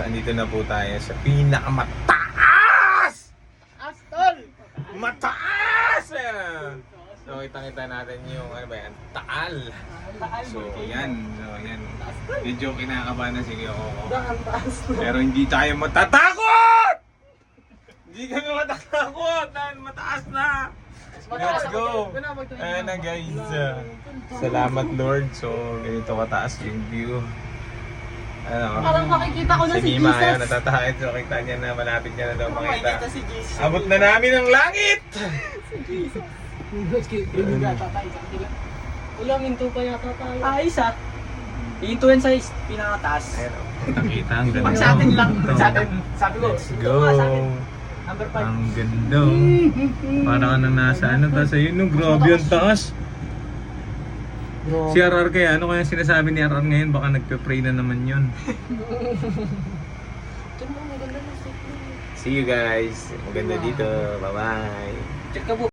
andito na po tayo sa pinakamataas! Astol! Mataas! Ayan. So, kitang-kita natin yung, ano ba yan, Taal. So, yan. Medyo kinakabahan na si Kyoko. Pero hindi tayo matatakot! Hindi kami matatakot dahil mataas na! Let's go! Ayan na guys. Salamat Lord. So, ganito kataas yung view. Ano? Parang makikita ko na Si si Mima Jesus. ayaw natatahit. So, kita niya na malapit niya na daw makita. Makikita si Jesus. Abot na namin ang langit! Wala, minto pa yata tayo. Isa. Hintuin sa pinakataas. Ayan o. Kita ang ganda. Pag sa atin lang. Sa atin. Sabi ko. Let's go! Number 5. Ang ganda. Para ka na nasa ano taas ayun. No, grabe ang taas. Si RR kaya, ano kaya sinasabi ni RR ngayon? Baka nagpe-pray na naman yun. See you guys. Maganda dito. Bye-bye. Check ka po.